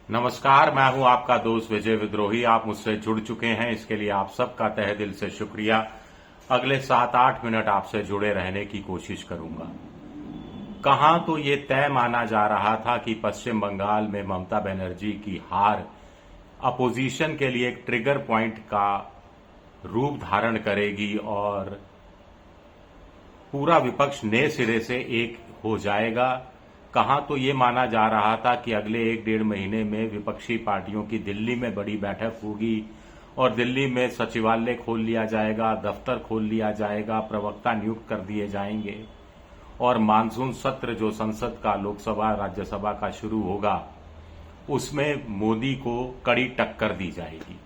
नमस्कार, मैं हूं आपका दोस्त विजय विद्रोही। आप मुझसे जुड़ चुके हैं, इसके लिए आप सबका तहे दिल से शुक्रिया। अगले 7-8 मिनट आपसे जुड़े रहने की कोशिश करूंगा। कहां तो ये तय माना जा रहा था कि पश्चिम बंगाल में ममता बनर्जी की हार अपोजिशन के लिए एक ट्रिगर पॉइंट का रूप धारण करेगी और पूरा विपक्ष नए सिरे से एक हो जाएगा। कहां तो ये माना जा रहा था कि अगले 1-1.5 महीने में विपक्षी पार्टियों की दिल्ली में बड़ी बैठक होगी और दिल्ली में सचिवालय खोल लिया जाएगा, दफ्तर खोल लिया जाएगा, प्रवक्ता नियुक्त कर दिए जाएंगे और मानसून सत्र जो संसद का, लोकसभा राज्यसभा का शुरू होगा, उसमें मोदी को कड़ी टक्कर दी जाएगी।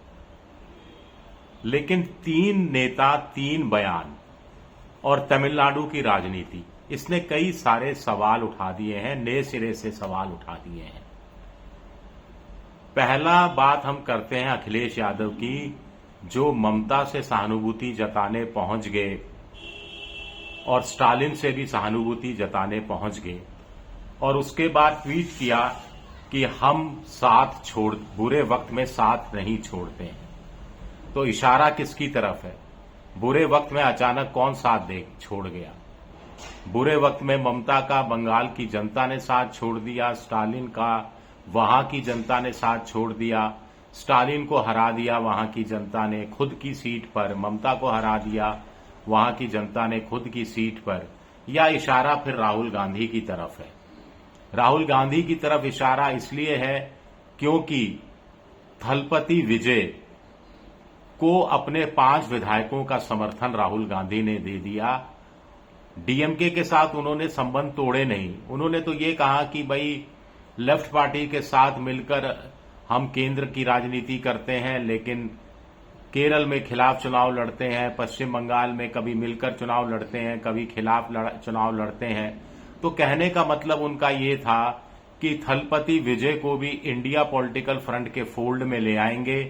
लेकिन 3 नेता, 3 बयान और तमिलनाडु की राजनीति, इसने कई सारे सवाल उठा दिए हैं, नए सिरे से सवाल उठा दिए हैं। पहला बात हम करते हैं अखिलेश यादव की, जो ममता से सहानुभूति जताने पहुंच गए और स्टालिन से भी सहानुभूति जताने पहुंच गए और उसके बाद ट्वीट किया कि हम साथ छोड़, बुरे वक्त में साथ नहीं छोड़ते हैं। तो इशारा किसकी तरफ है? बुरे वक्त में अचानक कौन साथ दे छोड़ गया? बुरे वक्त में ममता का बंगाल की जनता ने साथ छोड़ दिया, स्टालिन का वहां की जनता ने साथ छोड़ दिया, स्टालिन को हरा दिया वहां की जनता ने खुद की सीट पर, ममता को हरा दिया वहां की जनता ने खुद की सीट पर, या इशारा फिर राहुल गांधी की तरफ है? राहुल गांधी की तरफ इशारा इसलिए है क्योंकि थलपति विजय को अपने 5 विधायकों का समर्थन राहुल गांधी ने दे दिया। डीएमके के साथ उन्होंने संबंध तोड़े नहीं। उन्होंने तो ये कहा कि भाई लेफ्ट पार्टी के साथ मिलकर हम केंद्र की राजनीति करते हैं, लेकिन केरल में खिलाफ चुनाव लड़ते हैं, पश्चिम बंगाल में कभी मिलकर चुनाव लड़ते हैं, कभी खिलाफ चुनाव लड़ते हैं। तो कहने का मतलब उनका ये था कि थलपति विजय को भी इंडिया पॉलिटिकल फ्रंट के फोल्ड में ले आएंगे,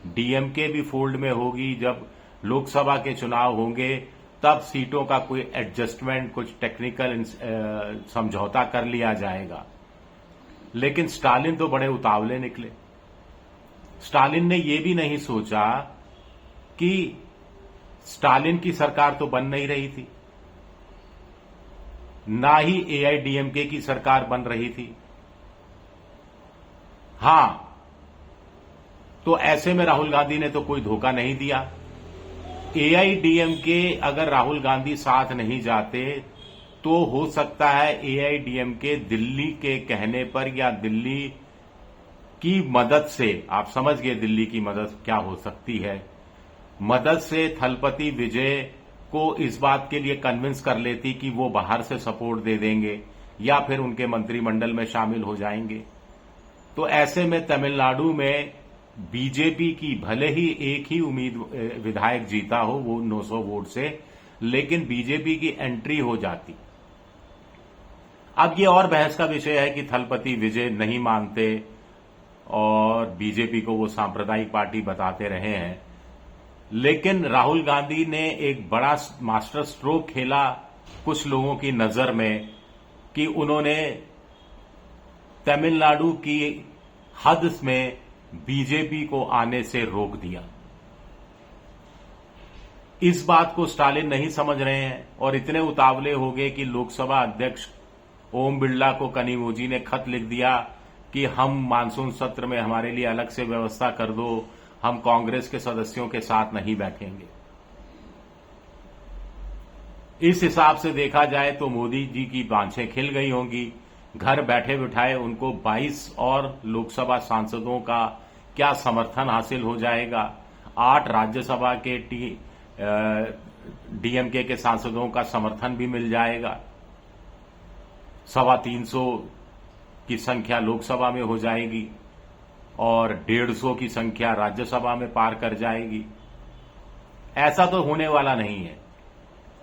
डीएमके भी फोल्ड में होगी। जब लोकसभा के चुनाव होंगे तब सीटों का कोई एडजस्टमेंट, कुछ टेक्निकल समझौता कर लिया जाएगा। लेकिन स्टालिन तो बड़े उतावले निकले। स्टालिन ने यह भी नहीं सोचा कि स्टालिन की सरकार तो बन नहीं रही थी, ना ही एआईडीएमके की सरकार बन रही थी। हां, तो ऐसे में राहुल गांधी ने तो कोई धोखा नहीं दिया। एआईडीएमके अगर राहुल गांधी साथ नहीं जाते तो हो सकता है एआईडीएमके दिल्ली के कहने पर या दिल्ली की मदद से, आप समझ गए दिल्ली की मदद क्या हो सकती है, मदद से थलपति विजय को इस बात के लिए कन्विंस कर लेती कि वो बाहर से सपोर्ट दे देंगे या फिर उनके मंत्रिमंडल में शामिल हो जाएंगे। तो ऐसे में तमिलनाडु में बीजेपी की भले ही एक ही विधायक जीता हो, वो 900 वोट से, लेकिन बीजेपी की एंट्री हो जाती। अब ये और बहस का विषय है कि थलपति विजय नहीं मानते और बीजेपी को वो सांप्रदायिक पार्टी बताते रहे हैं। लेकिन राहुल गांधी ने एक बड़ा मास्टर स्ट्रोक खेला कुछ लोगों की नजर में कि उन्होंने तमिलनाडु की हद में बीजेपी को आने से रोक दिया। इस बात को स्टालिन नहीं समझ रहे हैं और इतने उतावले हो गए कि लोकसभा अध्यक्ष ओम बिरला को कनिमोझी ने खत लिख दिया कि हम मानसून सत्र में हमारे लिए अलग से व्यवस्था कर दो, हम कांग्रेस के सदस्यों के साथ नहीं बैठेंगे। इस हिसाब से देखा जाए तो मोदी जी की बांछें खिल गई होंगी। घर बैठे बिठाए उनको 22 और लोकसभा सांसदों का क्या समर्थन हासिल हो जाएगा। 8 राज्यसभा के डीएमके के सांसदों का समर्थन भी मिल जाएगा। 350 की संख्या लोकसभा में हो जाएगी और 150 की संख्या राज्यसभा में पार कर जाएगी। ऐसा तो होने वाला नहीं है।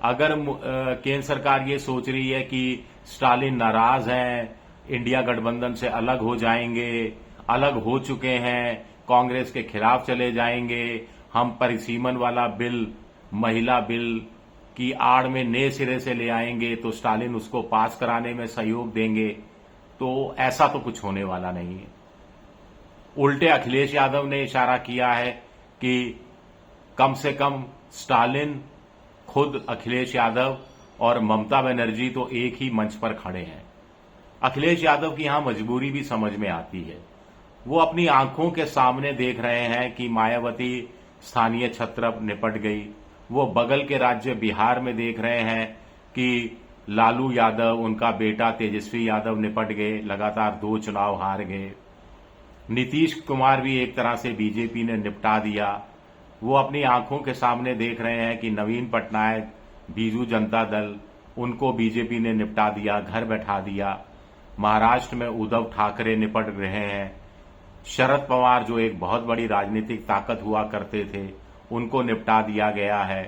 अगर केंद्र सरकार ये सोच रही है कि स्टालिन नाराज हैं, इंडिया गठबंधन से अलग हो जाएंगे, अलग हो चुके हैं, कांग्रेस के खिलाफ चले जाएंगे, हम परिसीमन वाला बिल, महिला बिल की आड़ में नए सिरे से ले आएंगे तो स्टालिन उसको पास कराने में सहयोग देंगे, तो ऐसा तो कुछ होने वाला नहीं है। उल्टे अखिलेश यादव ने इशारा किया है कि कम से कम स्टालिन, खुद अखिलेश यादव और ममता बनर्जी तो एक ही मंच पर खड़े हैं। अखिलेश यादव की यहां मजबूरी भी समझ में आती है। वो अपनी आंखों के सामने देख रहे हैं कि मायावती स्थानीय छत्र निपट गई। वो बगल के राज्य बिहार में देख रहे हैं कि लालू यादव, उनका बेटा तेजस्वी यादव निपट गए, लगातार 2 चुनाव हार गए। नीतीश कुमार भी एक तरह से बीजेपी ने निपटा दिया। वो अपनी आंखों के सामने देख रहे हैं कि नवीन पटनायक, बीजू जनता दल, उनको बीजेपी ने निपटा दिया, घर बैठा दिया। महाराष्ट्र में उद्धव ठाकरे निपट रहे हैं। शरद पवार जो एक बहुत बड़ी राजनीतिक ताकत हुआ करते थे, उनको निपटा दिया गया है।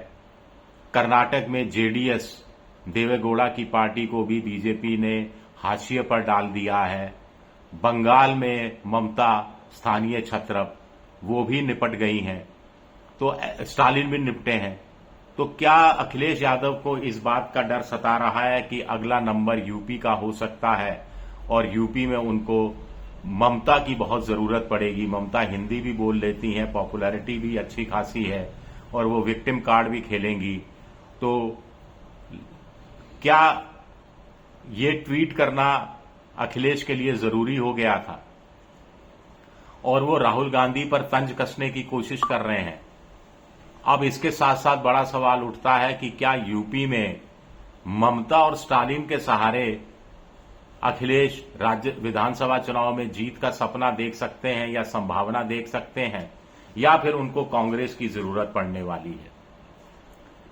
कर्नाटक में जेडीएस, देवेगौड़ा की पार्टी को भी बीजेपी ने हाशिए पर डाल दिया है। बंगाल में ममता स्थानीय छत्र, वो भी निपट गई हैं। तो स्टालिन भी निपटे हैं। तो क्या अखिलेश यादव को इस बात का डर सता रहा है कि अगला नंबर यूपी का हो सकता है और यूपी में उनको ममता की बहुत जरूरत पड़ेगी? ममता हिंदी भी बोल लेती हैं, पॉपुलैरिटी भी अच्छी खासी है और वो विक्टिम कार्ड भी खेलेंगी। तो क्या ये ट्वीट करना अखिलेश के लिए जरूरी हो गया था? और वो राहुल गांधी पर तंज कसने की कोशिश कर रहे हैं। अब इसके साथ साथ बड़ा सवाल उठता है कि क्या यूपी में ममता और स्टालिन के सहारे अखिलेश राज्य विधानसभा चुनाव में जीत का सपना देख सकते हैं या संभावना देख सकते हैं, या फिर उनको कांग्रेस की जरूरत पड़ने वाली है?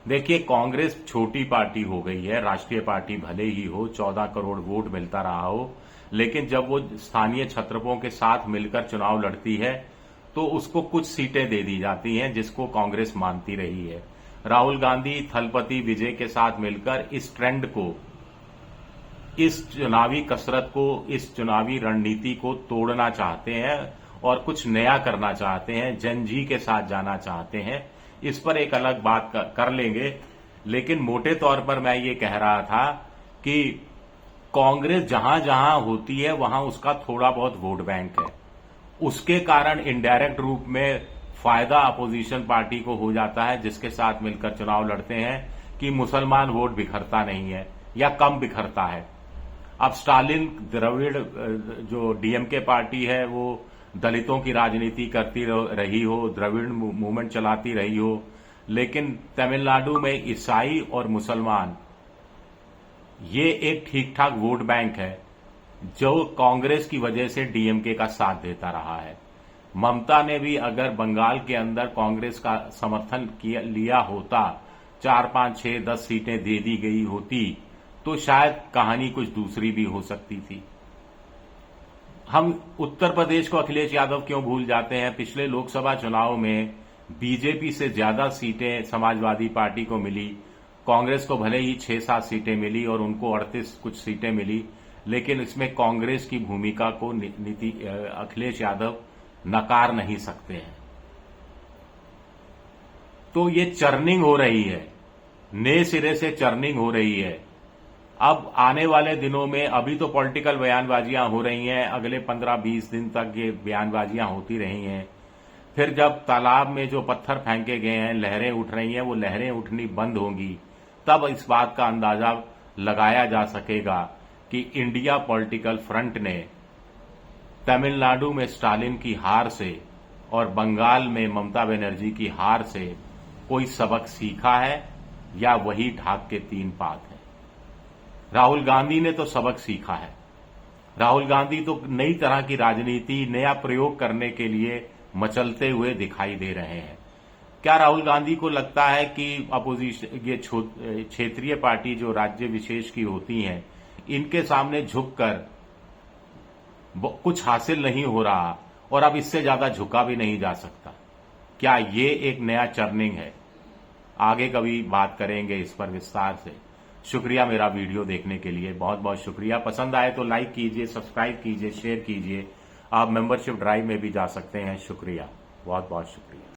देखिए, कांग्रेस छोटी पार्टी हो गई है। राष्ट्रीय पार्टी भले ही हो, 14 करोड़ वोट मिलता रहा हो, लेकिन जब वो स्थानीय छत्रपों के साथ मिलकर चुनाव लड़ती है तो उसको कुछ सीटें दे दी जाती हैं, जिसको कांग्रेस मानती रही है। राहुल गांधी थलपति विजय के साथ मिलकर इस ट्रेंड को, इस चुनावी कसरत को, इस चुनावी रणनीति को तोड़ना चाहते हैं और कुछ नया करना चाहते हैं, जनजी के साथ जाना चाहते हैं। इस पर एक अलग बात कर लेंगे, लेकिन मोटे तौर पर मैं ये कह रहा था कि कांग्रेस जहां जहां होती है वहां उसका थोड़ा बहुत वोट बैंक है। उसके कारण इनडायरेक्ट रूप में फायदा अपोजिशन पार्टी को हो जाता है, जिसके साथ मिलकर चुनाव लड़ते हैं, कि मुसलमान वोट बिखरता नहीं है या कम बिखरता है। अब स्टालिन, द्रविड़ जो डीएमके पार्टी है, वो दलितों की राजनीति करती रही हो, द्रविड़ मूवमेंट चलाती रही हो, लेकिन तमिलनाडु में ईसाई और मुसलमान, ये एक ठीक ठाक वोट बैंक है जो कांग्रेस की वजह से डीएमके का साथ देता रहा है। ममता ने भी अगर बंगाल के अंदर कांग्रेस का समर्थन लिया होता, 4, 5, 6, 10 सीटें दे दी गई होती, तो शायद कहानी कुछ दूसरी भी हो सकती थी। हम उत्तर प्रदेश को अखिलेश यादव क्यों भूल जाते हैं? पिछले लोकसभा चुनाव में बीजेपी से ज्यादा सीटें समाजवादी पार्टी को मिली। कांग्रेस को भले ही 6-7 सीटें मिली और उनको 38 कुछ सीटें मिली, लेकिन इसमें कांग्रेस की भूमिका को अखिलेश यादव नकार नहीं सकते हैं। तो ये चर्निंग हो रही है, नए सिरे से चर्निंग हो रही है। अब आने वाले दिनों में, अभी तो पॉलिटिकल बयानबाजियां हो रही हैं, अगले 15-20 दिन तक ये बयानबाजियां होती रही हैं। फिर जब तालाब में जो पत्थर फेंके गए हैं, लहरें उठ रही हैं, वो लहरें उठनी बंद होंगी, तब इस बात का अंदाजा लगाया जा सकेगा कि इंडिया पॉलिटिकल फ्रंट ने तमिलनाडु में स्टालिन की हार से और बंगाल में ममता बनर्जी की हार से कोई सबक सीखा है या वही ढाक के 3 पात है। राहुल गांधी ने तो सबक सीखा है। राहुल गांधी तो नई तरह की राजनीति, नया प्रयोग करने के लिए मचलते हुए दिखाई दे रहे हैं। क्या राहुल गांधी को लगता है कि अपोजिशन, ये क्षेत्रीय पार्टी जो राज्य विशेष की होती हैं, इनके सामने झुककर कुछ हासिल नहीं हो रहा और अब इससे ज्यादा झुका भी नहीं जा सकता? क्या ये एक नया चर्निंग है? आगे कभी बात करेंगे इस पर विस्तार से। शुक्रिया मेरा वीडियो देखने के लिए, बहुत बहुत शुक्रिया। पसंद आए तो लाइक कीजिए, सब्सक्राइब कीजिए, शेयर कीजिए। आप मेंबरशिप ड्राइव में भी जा सकते हैं। शुक्रिया, बहुत बहुत शुक्रिया।